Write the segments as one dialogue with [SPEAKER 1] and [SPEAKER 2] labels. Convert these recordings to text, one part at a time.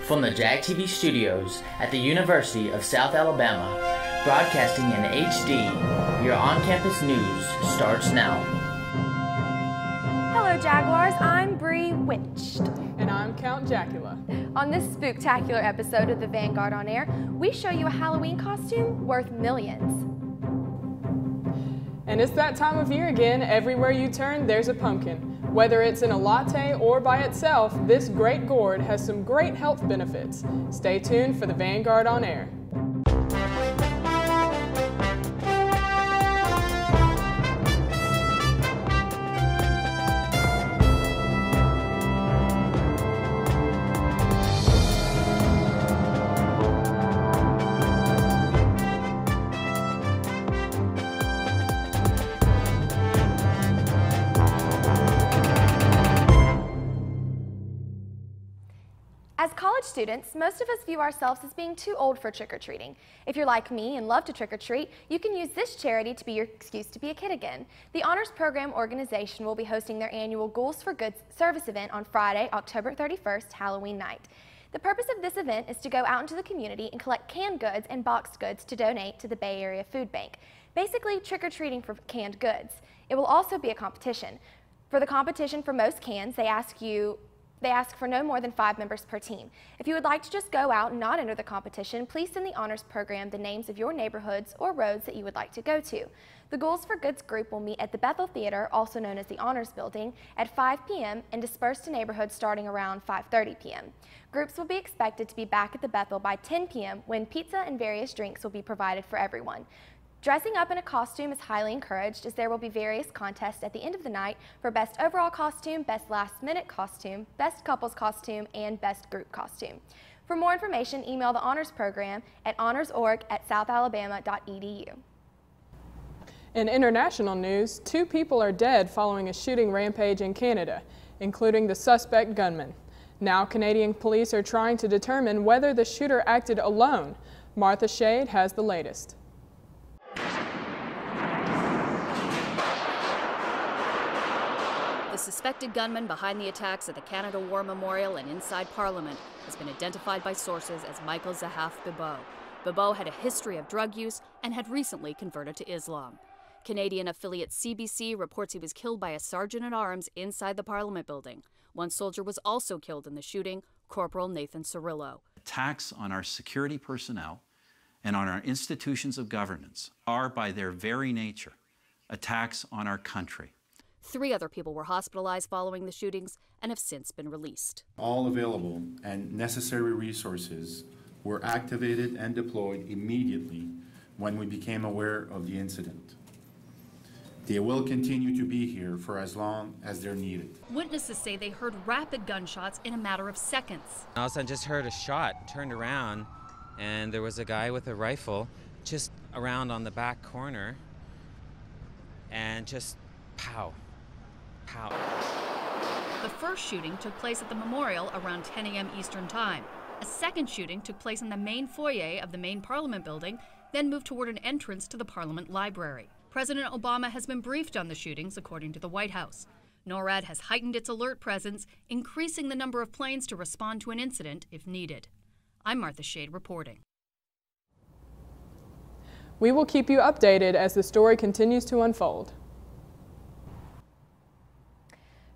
[SPEAKER 1] From the JAG TV studios at the University of South Alabama, broadcasting in HD, your on-campus news starts now.
[SPEAKER 2] Hello Jaguars, I'm Bree Witched.
[SPEAKER 3] And I'm Count Jackula.
[SPEAKER 2] On this spooktacular episode of the Vanguard On Air, we show you a Halloween costume worth millions.
[SPEAKER 3] And it's that time of year again. Everywhere you turn, there's a pumpkin. Whether it's in a latte or by itself, this great gourd has some great health benefits. Stay tuned for the Vanguard On Air.
[SPEAKER 2] As college students, most of us view ourselves as being too old for trick-or-treating. If you're like me and love to trick-or-treat, you can use this charity to be your excuse to be a kid again. The Honors Program organization will be hosting their annual Ghouls for Good service event on Friday, October 31st, Halloween night. The purpose of this event is to go out into the community and collect canned goods and boxed goods to donate to the Bay Area Food Bank. Basically, trick-or-treating for canned goods. It will also be a competition. For the competition for most cans, they ask for no more than 5 members per team. If you would like to just go out and not enter the competition, please send the Honors Program the names of your neighborhoods or roads that you would like to go to. The Ghouls for Goods group will meet at the Bethel Theater, also known as the Honors Building, at 5 p.m. and disperse to neighborhoods starting around 5:30 p.m. Groups will be expected to be back at the Bethel by 10 p.m. when pizza and various drinks will be provided for everyone. Dressing up in a costume is highly encouraged, as there will be various contests at the end of the night for Best Overall Costume, Best Last Minute Costume, Best Couples Costume, and Best Group Costume. For more information, email the Honors Program at honorsorg@southalabama.edu.
[SPEAKER 3] In international news, 2 people are dead following a shooting rampage in Canada, including the suspect gunman. Now Canadian police are trying to determine whether the shooter acted alone. Martha Shade has the latest.
[SPEAKER 4] The suspected gunman behind the attacks at the Canada War Memorial and inside Parliament has been identified by sources as Michael Zahaf Bibeau. Bibeau had a history of drug use and had recently converted to Islam. Canadian affiliate CBC reports he was killed by a sergeant-at-arms inside the Parliament building. One soldier was also killed in the shooting, Corporal Nathan Cirillo.
[SPEAKER 5] Attacks on our security personnel and on our institutions of governance are, by their very nature, attacks on our country.
[SPEAKER 4] 3 other people were hospitalized following the shootings and have since been released.
[SPEAKER 6] All available and necessary resources were activated and deployed immediately when we became aware of the incident. They will continue to be here for as long as they're needed.
[SPEAKER 4] Witnesses say they heard rapid gunshots in a matter of seconds.
[SPEAKER 7] All of a sudden, just heard a shot, turned around, and there was a guy with a rifle just around on the back corner, and just pow. Pow.
[SPEAKER 4] The first shooting took place at the memorial around 10 a.m. Eastern Time. A second shooting took place in the main foyer of the main Parliament building, then moved toward an entrance to the Parliament Library. President Obama has been briefed on the shootings, according to the White House. NORAD has heightened its alert presence, increasing the number of planes to respond to an incident if needed. I'm Martha Shade reporting.
[SPEAKER 3] We will keep you updated as the story continues to unfold.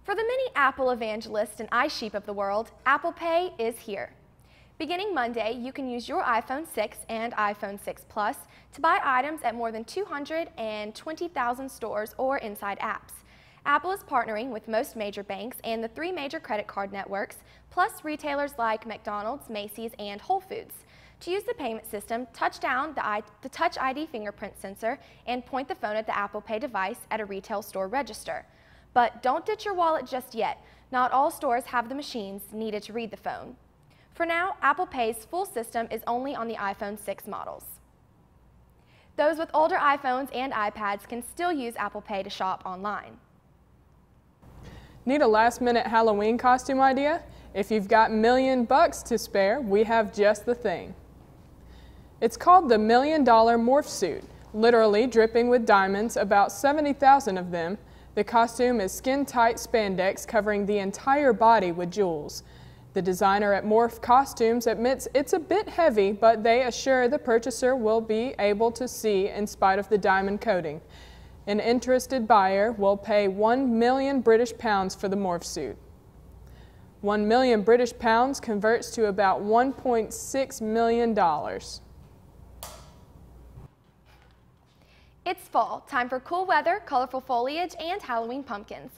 [SPEAKER 2] For the many Apple evangelists and iSheep of the world, Apple Pay is here. Beginning Monday, you can use your iPhone 6 and iPhone 6 Plus to buy items at more than 220,000 stores or inside apps. Apple is partnering with most major banks and the 3 major credit card networks, plus retailers like McDonald's, Macy's, and Whole Foods. To use the payment system, touch down the Touch ID fingerprint sensor and point the phone at the Apple Pay device at a retail store register. But don't ditch your wallet just yet. Not all stores have the machines needed to read the phone. For now, Apple Pay's full system is only on the iPhone 6 models. Those with older iPhones and iPads can still use Apple Pay to shop online.
[SPEAKER 3] Need a last-minute Halloween costume idea? If you've got $1,000,000 to spare, we have just the thing. It's called the $1 Million Morph Suit, literally dripping with diamonds, about 70,000 of them. The costume is skin-tight spandex covering the entire body with jewels. The designer at Morph Costumes admits it's a bit heavy, but they assure the purchaser will be able to see in spite of the diamond coating. An interested buyer will pay 1 million British pounds for the morph suit. 1 million British pounds converts to about $1.6 million.
[SPEAKER 2] It's fall, time for cool weather, colorful foliage, and Halloween pumpkins.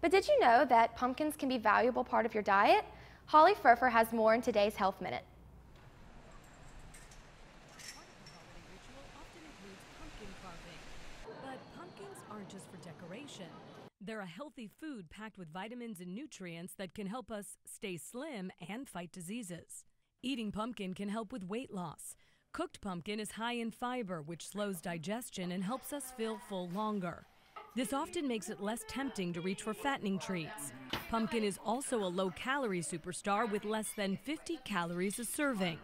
[SPEAKER 2] But did you know that pumpkins can be a valuable part of your diet? Holly Furfer has more in today's Health Minute.
[SPEAKER 8] But pumpkins aren't just for decoration. They're a healthy food packed with vitamins and nutrients that can help us stay slim and fight diseases. Eating pumpkin can help with weight loss. Cooked pumpkin is high in fiber, which slows digestion and helps us feel full longer. This often makes it less tempting to reach for fattening treats. Pumpkin is also a low-calorie superstar with less than 50 calories a serving.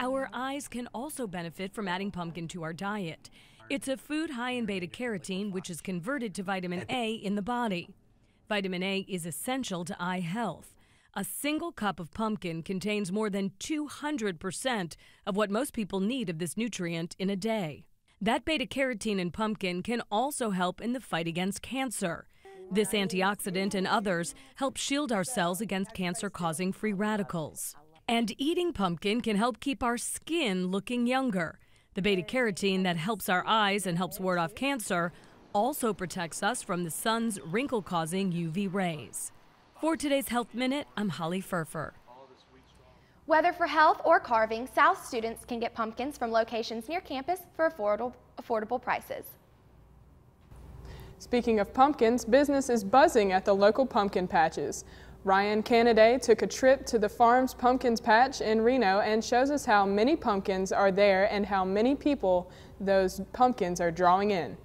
[SPEAKER 8] Our eyes can also benefit from adding pumpkin to our diet. It's a food high in beta-carotene, which is converted to vitamin A in the body. Vitamin A is essential to eye health. A single cup of pumpkin contains more than 200% of what most people need of this nutrient in a day. That beta-carotene in pumpkin can also help in the fight against cancer. This antioxidant and others help shield our cells against cancer-causing free radicals. And eating pumpkin can help keep our skin looking younger. The beta-carotene that helps our eyes and helps ward off cancer also protects us from the sun's wrinkle-causing UV rays. For today's Health Minute, I'm Holly Furfer.
[SPEAKER 2] Whether for health or carving, South students can get pumpkins from locations near campus for affordable prices.
[SPEAKER 3] Speaking of pumpkins, business is buzzing at the local pumpkin patches. Ryan Canaday took a trip to the farm's pumpkins patch in Reno and shows us how many pumpkins are there and how many people those pumpkins are drawing in.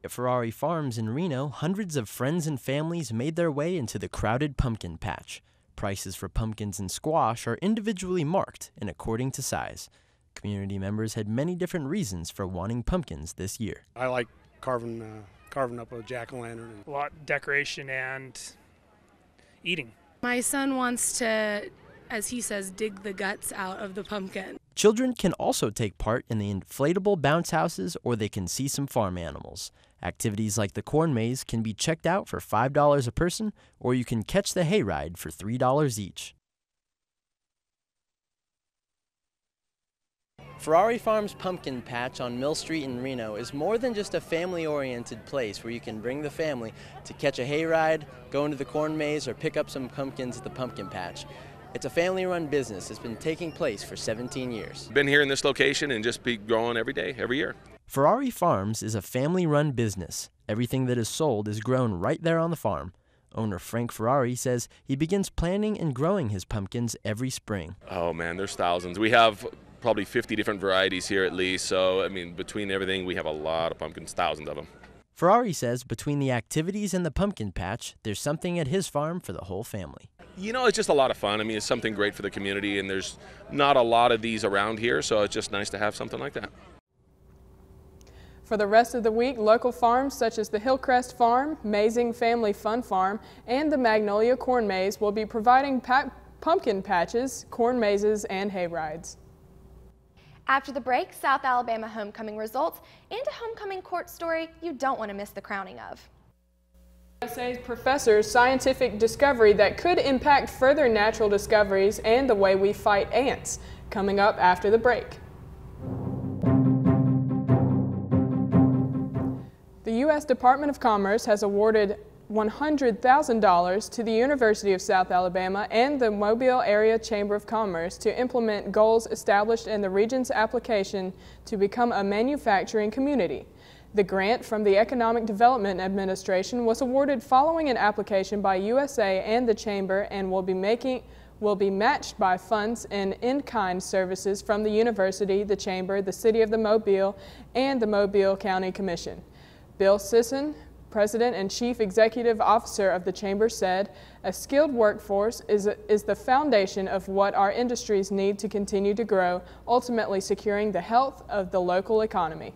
[SPEAKER 9] At Ferrari Farms in Reno, hundreds of friends and families made their way into the crowded pumpkin patch. Prices for pumpkins and squash are individually marked and according to size. Community members had many different reasons for wanting pumpkins this year.
[SPEAKER 10] I like carving up a jack-o'-lantern.
[SPEAKER 11] A lot decoration and eating.
[SPEAKER 12] My son wants to, as he says, dig the guts out of the pumpkin.
[SPEAKER 9] Children can also take part in the inflatable bounce houses, or they can see some farm animals. Activities like the corn maze can be checked out for $5 a person, or you can catch the hayride for $3 each. Ferrari Farms Pumpkin Patch on Mill Street in Reno is more than just a family-oriented place where you can bring the family to catch a hayride, go into the corn maze, or pick up some pumpkins at the pumpkin patch. It's a family-run business that's been taking place for 17 years.
[SPEAKER 13] Been here in this location and just be growing every day, every year.
[SPEAKER 9] Ferrari Farms is a family-run business. Everything that is sold is grown right there on the farm. Owner Frank Ferrari says he begins planting and growing his pumpkins every spring.
[SPEAKER 13] Oh man, there's thousands. We have probably 50 different varieties here at least, so I mean, between everything, we have a lot of pumpkins, thousands of them.
[SPEAKER 9] Ferrari says between the activities and the pumpkin patch, there's something at his farm for the whole family.
[SPEAKER 13] You know, it's just a lot of fun. I mean, it's something great for the community, and there's not a lot of these around here, so it's just nice to have something like that.
[SPEAKER 3] For the rest of the week, local farms such as the Hillcrest Farm, Mazing Family Fun Farm, and the Magnolia Corn Maze will be providing pumpkin patches, corn mazes, and hay rides.
[SPEAKER 2] After the break, South Alabama homecoming results and a homecoming court story you don't want to miss the crowning of.
[SPEAKER 3] USA's professor's scientific discovery that could impact further natural discoveries and the way we fight ants, coming up after the break. The U.S. Department of Commerce has awarded $100,000 to the University of South Alabama and the Mobile Area Chamber of Commerce to implement goals established in the region's application to become a manufacturing community. The grant from the Economic Development Administration was awarded following an application by USA and the Chamber and will be matched by funds and in-kind services from the University, the Chamber, the City of the Mobile, and the Mobile County Commission. Bill Sisson, President and Chief Executive Officer of the Chamber, said, "A skilled workforce is the foundation of what our industries need to continue to grow, ultimately securing the health of the local economy."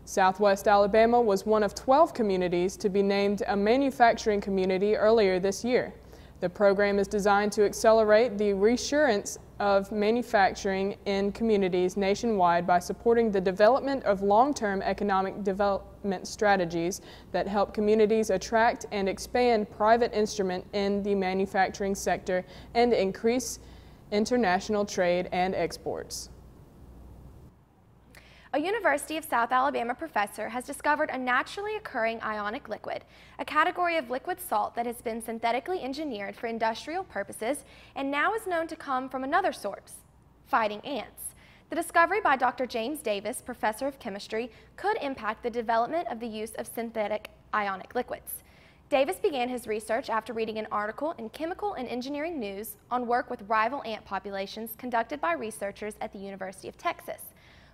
[SPEAKER 3] Southwest Alabama was one of 12 communities to be named a manufacturing community earlier this year. The program is designed to accelerate the reassurance of manufacturing in communities nationwide by supporting the development of long-term economic development strategies that help communities attract and expand private investment in the manufacturing sector and increase international trade and exports.
[SPEAKER 2] A University of South Alabama professor has discovered a naturally occurring ionic liquid, a category of liquid salt that has been synthetically engineered for industrial purposes and now is known to come from another source, fighting ants. The discovery by Dr. James Davis, professor of chemistry, could impact the development of the use of synthetic ionic liquids. Davis began his research after reading an article in Chemical and Engineering News on work with rival ant populations conducted by researchers at the University of Texas.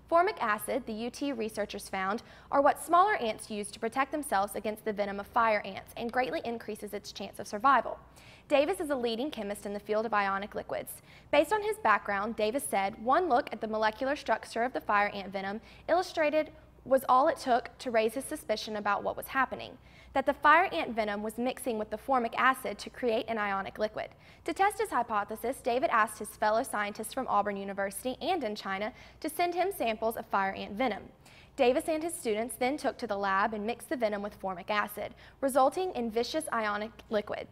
[SPEAKER 2] Formic acid, the UT researchers found, are what smaller ants use to protect themselves against the venom of fire ants and greatly increases its chance of survival. Davis is a leading chemist in the field of ionic liquids. Based on his background, Davis said, one look at the molecular structure of the fire ant venom illustrated was all it took to raise his suspicion about what was happening, that the fire ant venom was mixing with the formic acid to create an ionic liquid. To test his hypothesis, David asked his fellow scientists from Auburn University and in China to send him samples of fire ant venom. Davis and his students then took to the lab and mixed the venom with formic acid, resulting in viscous ionic liquid.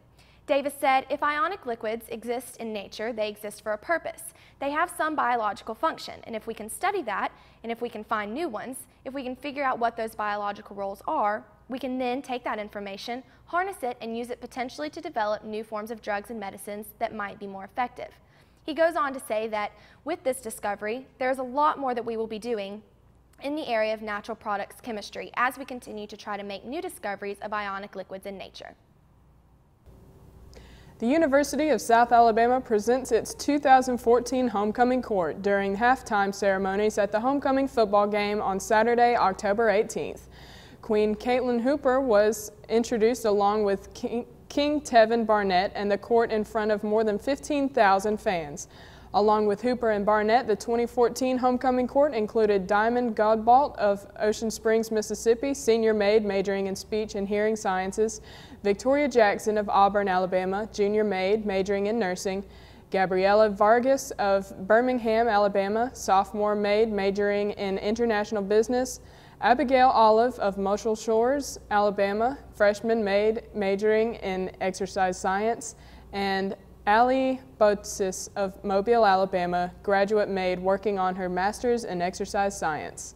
[SPEAKER 2] Davis said, if ionic liquids exist in nature, they exist for a purpose. They have some biological function, and if we can study that, and if we can find new ones, if we can figure out what those biological roles are, we can then take that information, harness it, and use it potentially to develop new forms of drugs and medicines that might be more effective. He goes on to say that with this discovery, there is a lot more that we will be doing in the area of natural products chemistry as we continue to try to make new discoveries of ionic liquids in nature.
[SPEAKER 3] The University of South Alabama presents its 2014 homecoming court during halftime ceremonies at the homecoming football game on Saturday, October 18th. Queen Caitlin Hooper was introduced along with King Tevin Barnett and the court in front of more than 15,000 fans. Along with Hooper and Barnett, the 2014 homecoming court included Diamond Godbolt of Ocean Springs, Mississippi, senior maid majoring in speech and hearing sciences, Victoria Jackson of Auburn, Alabama, junior maid majoring in nursing, Gabriella Vargas of Birmingham, Alabama, sophomore maid majoring in international business, Abigail Olive of Muscle Shores, Alabama, freshman maid majoring in exercise science, and Allie Botsis of Mobile, Alabama, graduate maid working on her master's in exercise science.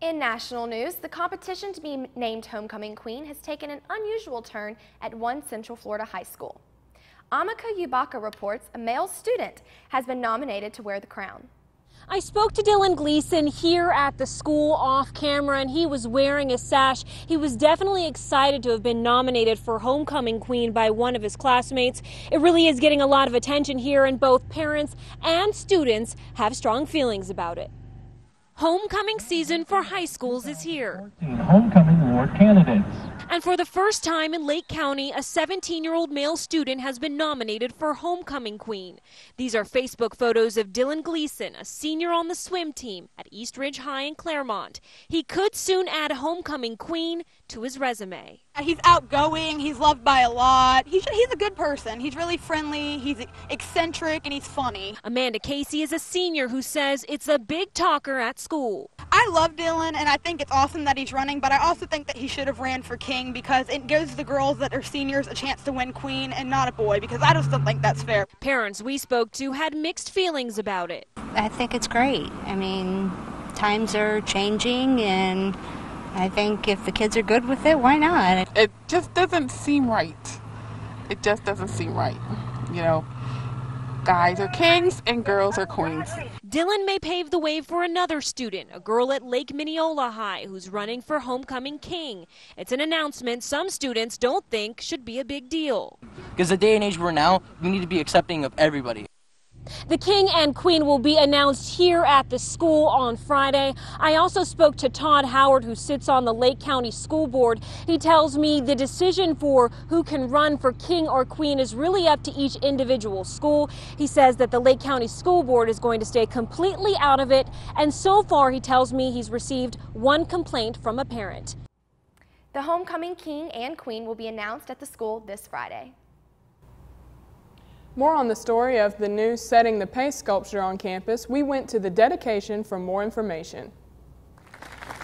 [SPEAKER 2] In national news, the competition to be named Homecoming Queen has taken an unusual turn at one Central Florida high school. Amaka Yubaka reports a male student has been nominated to wear the crown.
[SPEAKER 14] I spoke to Dylan Gleason here at the school off camera, and he was wearing a sash. He was definitely excited to have been nominated for Homecoming Queen by one of his classmates. It really is getting a lot of attention here, and both parents and students have strong feelings about it. Homecoming season for high schools is here.
[SPEAKER 15] Homecoming award candidates.
[SPEAKER 14] And for the first time in Lake County, a 17-year-old male student has been nominated for Homecoming Queen. These are Facebook photos of Dylan Gleason, a senior on the swim team at East Ridge High in Claremont. He could soon add Homecoming Queen to his resume.
[SPEAKER 16] He's outgoing, he's loved by a lot, he's a good person, he's really friendly, he's eccentric, and he's funny.
[SPEAKER 14] Amanda Casey is a senior who says it's a big talker at school.
[SPEAKER 16] I love Dylan, and I think it's awesome that he's running, but I also think that he should have ran for king because it gives the girls that are seniors a chance to win queen and not a boy, because I just don't think that's fair.
[SPEAKER 14] Parents we spoke to had mixed feelings about it.
[SPEAKER 17] I think it's great. I mean, times are changing, and I think if the kids are good with it, why not?
[SPEAKER 18] It just doesn't seem right. It just doesn't seem right. You know, guys are kings and girls are queens.
[SPEAKER 14] Dylan may pave the way for another student, a girl at Lake Mineola High who's running for Homecoming King. It's an announcement some students don't think should be a big deal.
[SPEAKER 19] Because the day and age we're now, we need to be accepting of everybody.
[SPEAKER 14] The king and queen will be announced here at the school on Friday. I also spoke to Todd Howard, who sits on the Lake County School Board. He tells me the decision for who can run for king or queen is really up to each individual school. He says that the Lake County School Board is going to stay completely out of it. And so far, he tells me he's received one complaint from a parent.
[SPEAKER 2] The Homecoming King and Queen will be announced at the school this Friday.
[SPEAKER 3] More on the story of the new Setting the Pace sculpture on campus, we went to the dedication for more information.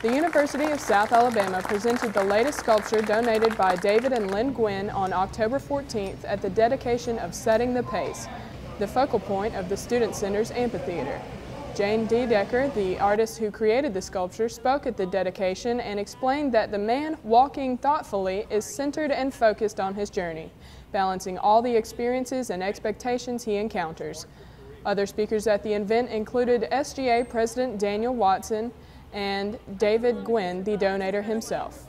[SPEAKER 3] The University of South Alabama presented the latest sculpture donated by David and Lynn Gwynn on October 14th at the dedication of Setting the Pace, the focal point of the Student Center's amphitheater. Jane D. Decker, the artist who created the sculpture, spoke at the dedication and explained that the man walking thoughtfully is centered and focused on his journey, balancing all the experiences and expectations he encounters. Other speakers at the event included SGA President Daniel Watson and David Gwynn, the donator himself.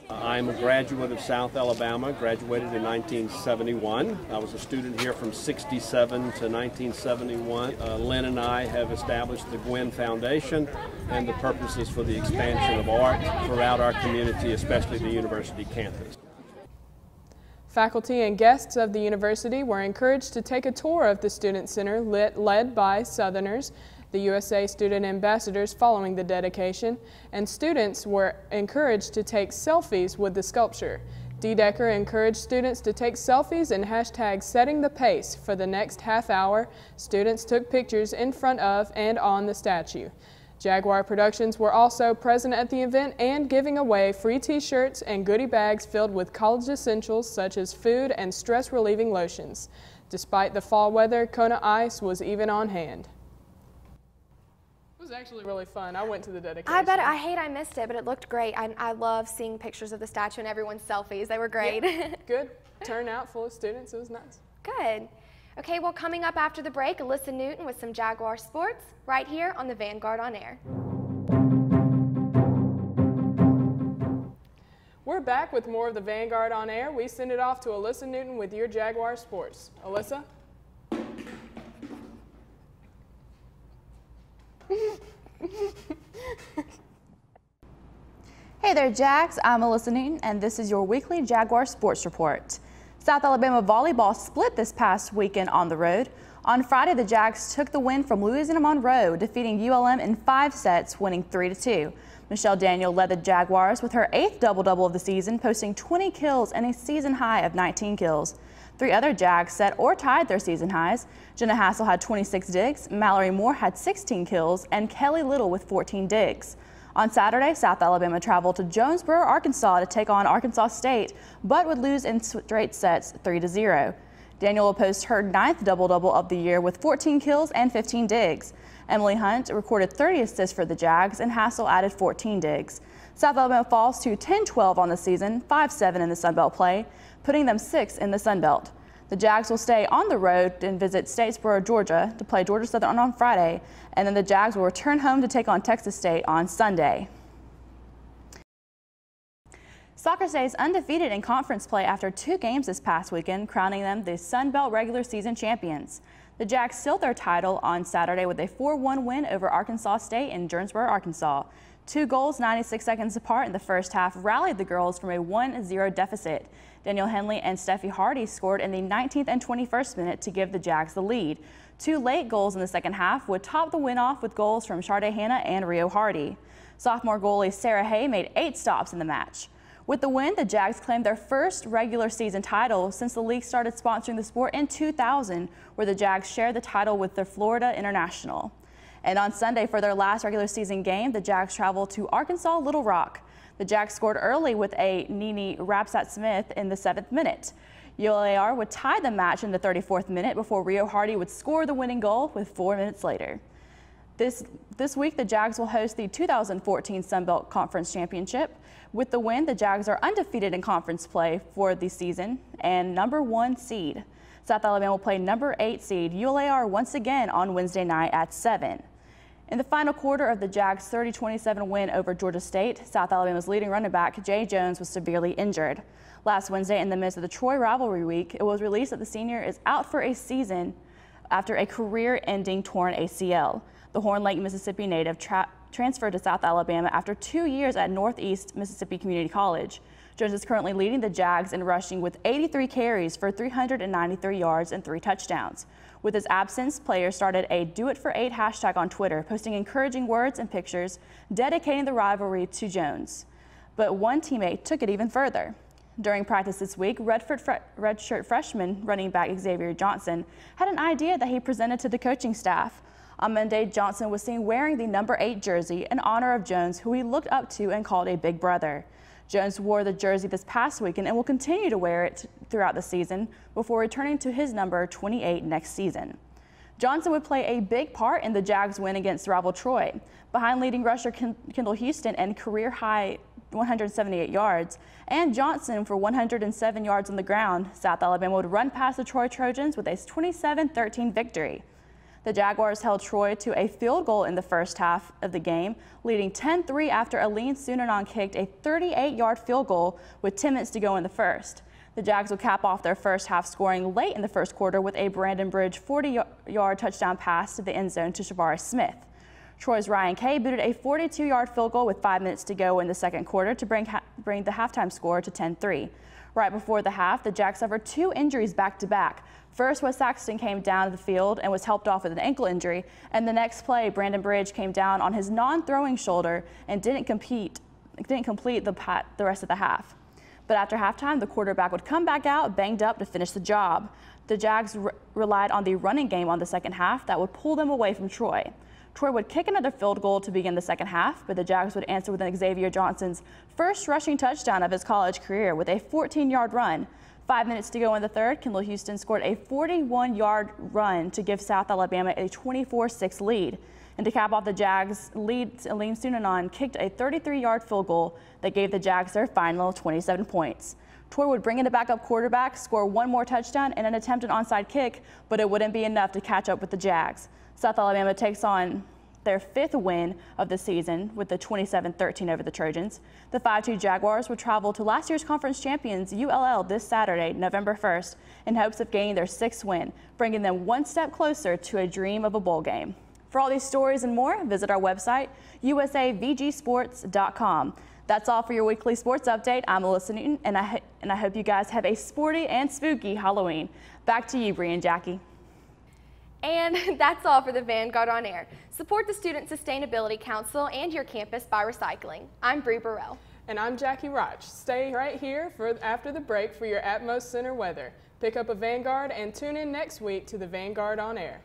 [SPEAKER 20] I'm a graduate of South Alabama, graduated in 1971. I was a student here from 67 to 1971. Lynn and I have established the Gwynn Foundation, and the purpose is for the expansion of art throughout our community, especially the university campus.
[SPEAKER 3] Faculty and guests of the university were encouraged to take a tour of the Student Center led by Southerners, the USA student ambassadors following the dedication, and students were encouraged to take selfies with the sculpture. D. Decker encouraged students to take selfies and hashtag Setting the Pace. For the next half hour, students took pictures in front of and on the statue. Jaguar Productions were also present at the event and giving away free t-shirts and goodie bags filled with college essentials such as food and stress-relieving lotions. Despite the fall weather, Kona Ice was even on hand. It was actually really fun. I went to the dedication.
[SPEAKER 2] I bet. I missed it, but it looked great. I love seeing pictures of the statue and everyone's selfies. They were great.
[SPEAKER 3] Yeah, good. Turnout full of students. It was nice.
[SPEAKER 2] Good. Okay, well, coming up after the break, Alyssa Newton with some Jaguar sports right here on the Vanguard On Air.
[SPEAKER 3] We're back with more of the Vanguard On Air. We send it off to Alyssa Newton with your Jaguar sports. Alyssa?
[SPEAKER 21] Hey there, Jags. I'm Alyssa Newton, and this is your weekly Jaguar Sports Report. South Alabama volleyball split this past weekend on the road. On Friday, the Jags took the win from Louisiana Monroe, defeating ULM in 5 sets, winning 3-2. Michelle Daniel led the Jaguars with her 8th double-double of the season, posting 20 kills and a season high of 19 kills. 3 other Jags set or tied their season highs. Jenna Hassel had 26 digs, Mallory Moore had 16 kills, and Kelly Little with 14 digs. On Saturday, South Alabama traveled to Jonesboro, Arkansas to take on Arkansas State, but would lose in straight sets 3-0. Daniel will post her 9th double-double of the year with 14 kills and 15 digs. Emily Hunt recorded 30 assists for the Jags, and Hassel added 14 digs. South Alabama falls to 10-12 on the season, 5-7 in the Sun Belt play, putting them 6th in the Sun Belt. The Jags will stay on the road and visit Statesboro, Georgia to play Georgia Southern on Friday, and then the Jags will return home to take on Texas State on Sunday. Soccer stays undefeated in conference play after 2 games this past weekend, crowning them the Sun Belt regular season champions. The Jags sealed their title on Saturday with a 4-1 win over Arkansas State in Jonesboro, Arkansas. 2 goals 96 seconds apart in the first half rallied the girls from a 1-0 deficit. Danielle Henley and Steffi Hardy scored in the 19th and 21st minute to give the Jags the lead. 2 late goals in the second half would top the win off with goals from Sharday Hanna and Rio Hardy. Sophomore goalie Sarah Hay made 8 stops in the match. With the win, the Jags claimed their first regular season title since the league started sponsoring the sport in 2000, where the Jags shared the title with the Florida International. And on Sunday, for their last regular season game, the Jags traveled to Arkansas Little Rock. The Jags scored early with a Nene Rapsat-Smith in the 7th minute. ULAR would tie the match in the 34th minute before Rio Hardy would score the winning goal with 4 minutes later. This week, the Jags will host the 2014 Sun Belt Conference Championship. With the win, the Jags are undefeated in conference play for the season and #1 seed. South Alabama will play #8 seed ULAR once again on Wednesday night at 7. In the final quarter of the Jags' 30-27 win over Georgia State, South Alabama's leading running back, Jay Jones, was severely injured. Last Wednesday, in the midst of the Troy rivalry week, it was released that the senior is out for a season after a career-ending torn ACL. The Horn Lake, Mississippi native transferred to South Alabama after 2 years at Northeast Mississippi Community College. Jones is currently leading the Jags in rushing with 83 carries for 393 yards and 3 touchdowns. With his absence, players started a Do It For 8 hashtag on Twitter, posting encouraging words and pictures dedicating the rivalry to Jones. But one teammate took it even further. During practice this week, redshirt freshman running back Xavier Johnson had an idea that he presented to the coaching staff. On Monday, Johnson was seen wearing the number 8 jersey in honor of Jones, who he looked up to and called a big brother. Jones wore the jersey this past weekend and will continue to wear it throughout the season before returning to his number 28 next season. Johnson would play a big part in the Jags' win against rival Troy. Behind leading rusher Kendall Houston and career-high 178 yards, and Johnson for 107 yards on the ground, South Alabama would run past the Troy Trojans with a 27-13 victory. The Jaguars held Troy to a field goal in the first half of the game, leading 10-3 after Aline Sunanon kicked a 38-yard field goal with 10 minutes to go in the first. The Jags would cap off their first half scoring late in the first quarter with a Brandon Bridge 40-yard touchdown pass to the end zone to Shavari Smith. Troy's Ryan Kay booted a 42-yard field goal with 5 minutes to go in the second quarter to bring the halftime score to 10-3. Right before the half, the Jags suffered 2 injuries back-to-back. First, Wes Saxton came down to the field and was helped off with an ankle injury, and the next play, Brandon Bridge came down on his non-throwing shoulder and didn't complete the rest of the half. But after halftime, the quarterback would come back out banged up to finish the job. The Jags relied on the running game on the second half that would pull them away from Troy. Troy would kick another field goal to begin the second half, but the Jags would answer with Xavier Johnson's first rushing touchdown of his college career with a 14-yard run. 5 minutes to go in the third, Kendall Houston scored a 41-yard run to give South Alabama a 24-6 lead. And to cap off the Jags' lead, Aline Sunanon kicked a 33-yard field goal that gave the Jags their final 27 points. Troy would bring in a backup quarterback, score one more touchdown and an attempted onside kick, but it wouldn't be enough to catch up with the Jags. South Alabama takes on their 5th win of the season with the 27-13 over the Trojans. The 5-2 Jaguars will travel to last year's conference champions ULL this Saturday, November 1st, in hopes of gaining their 6th win, bringing them one step closer to a dream of a bowl game. For all these stories and more, visit our website, usavgsports.com. That's all for your weekly sports update. I'm Melissa Newton, and I hope you guys have a sporty and spooky Halloween. Back to you, Bree and Jackie.
[SPEAKER 2] And that's all for the Vanguard On Air. Support the Student Sustainability Council and your campus by recycling. I'm Bree Burrell.
[SPEAKER 3] And I'm Jackie Roch. Stay right here after the break for your Atmos Center weather. Pick up a Vanguard and tune in next week to the Vanguard On Air.